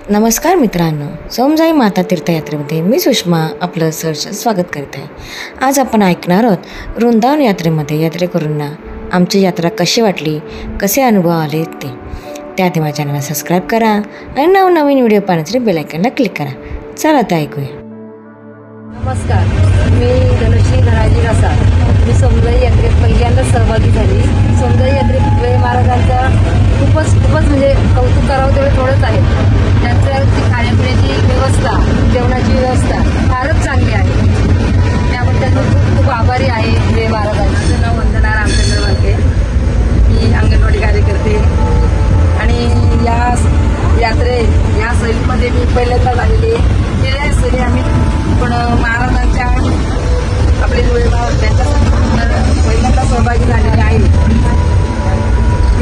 नमस्कार मित्रांनो, सोमजाई माता तीर्थयात्रेमध्ये मी सुषमा आपलं सहर्ष स्वागत करत आहे। आज आपण ऐकणार आहोत वृंदावन यात्रेमध्ये यात्रेकरूंना आमची यात्रा कशी वाटली, कसे अनुभव आले ते। त्याआधी माझ्या चॅनलला सबस्क्राईब करा आणि नवनवीन व्हिडिओ पाहण्यासाठी बेल आयकॉनला क्लिक करा। चला आता ऐकूया। नमस्कार, मी धनुश्री धनाजी रसाळ। मी सोमजाई यात्रेत पहिल्यांदा सहभागी झाली। सोमजाई यात्रेत विठ्ठल महाराजांचा खूपच म्हणजे कौतुक करावं तेवढं थोडंच आहे। त्यांची खाण्यापिण्याची व्यवस्था, जेवणाची व्यवस्था फारच चांगली आहे। त्याबद्दल मी खूप खूप आभारी आहे विठ्ठल महाराजांचं। माझं नाव वंदना रामचंद्र वाळके, मी अंगणवाडी कार्यकर्ते आणि या सहलीमध्ये मी पहिल्यांदा झालेली आहे। गेल्या सहली आम्ही पण महाराजांच्या आपले त्यांच्या पहिल्यांदा सहभागी झालेले आहे।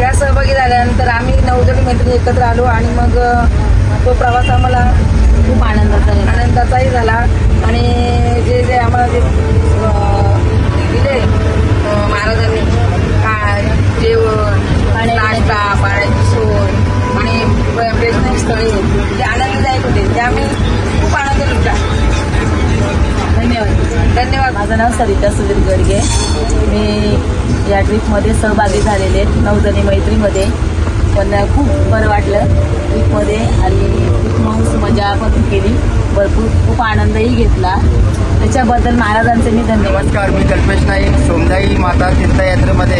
या सहभागी झाल्यानंतर आम्ही 9 जण मैत्रिणी एकत्र आलो आणि मग तो प्रवास आम्हाला खूप आनंदाचाही झाला। आणि जे आम्हाला जे दिले महाराजांनी जेवण, नाश्ता, पाण्याची सोय आणि प्रेक्षणीय स्थळे जे आनंददायक होते, ते आम्ही खूप आनंद लुटला। धन्यवाद। माझं नाव सरिता सुधीर गडगे। मी या ट्रिपमध्ये सहभागी झालेले 9 जणी मैत्रीमध्ये, पण खूप बरं वाटलं ट्रिपमध्ये आणि खूप मजा पण केली, भरपूर खूप आनंदही घेतला। त्याच्याबद्दल महाराजांचे मी धन्यवाद। नमस्कार, मी कल्पेश नाईक, सोमजाई माता तीर्थयात्रेमध्ये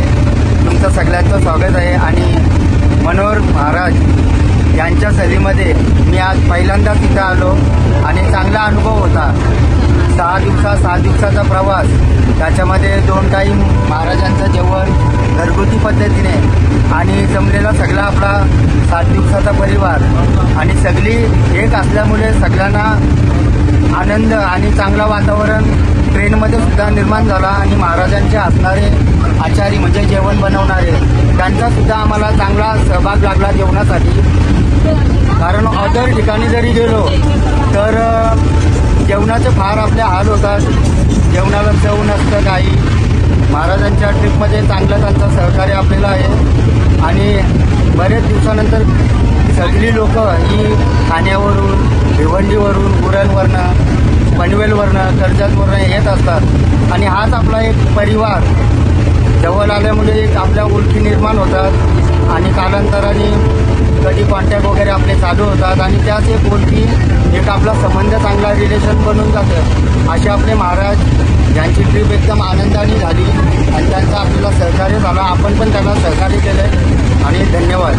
तुमचं सगळ्यांचं स्वागत आहे। आणि मनोहर महाराज यांच्या सहलीमध्ये मी आज पहिल्यांदा तिथं आलो आणि चांगला अनुभव होता। 7 दिवसाचा प्रवास, त्याच्यामध्ये 2 टाईम महाराजांचं जेवण घरगुती पद्धतीने आणि जमलेला सगळा आपला 7 दिवसाचा परिवार आणि सगळी एक असल्यामुळे सगळ्यांना आनंद आणि चांगला वातावरण ट्रेनमध्ये सुद्धा निर्माण झाला। आणि महाराजांचे असणारे आचारी म्हणजे जेवण बनवणारे त्यांचा सुद्धा आम्हाला चांगला सहभाग लागला जेवणासाठी। कारण अदर ठिकाणी जरी गेलो तर जेवणाचे फार आपले हाल होतात, जेवणाला चव नसतं काही। महाराजांच्या ट्रिपमध्ये चांगलं त्यांचं सहकार्य आपल्याला आहे। आणि बरेच दिवसानंतर सगळी लोक ही ठाण्यावरून, भिवंडीवरून, उरणवरनं, पनवेलवरनं, कर्जतवरनं येत असतात। आणि हाच आपला एक परिवार जवळ आल्यामुळे एक आपल्या ओळखी निर्माण होतात आणि कालांतराने कधी कॉन्टॅक्ट वगैरे आपले चालू होतात आणि त्याच एक ओळखी एक आपला संबंध चांगला रिलेशन बनून जातं। असे आपले महाराज यांची ट्रिप एकदम आनंदाने झाली आणि त्यांचं आपल्याला सहकार्य झालं। आपण पण त्यांना सहकार्य केलं आणि धन्यवाद।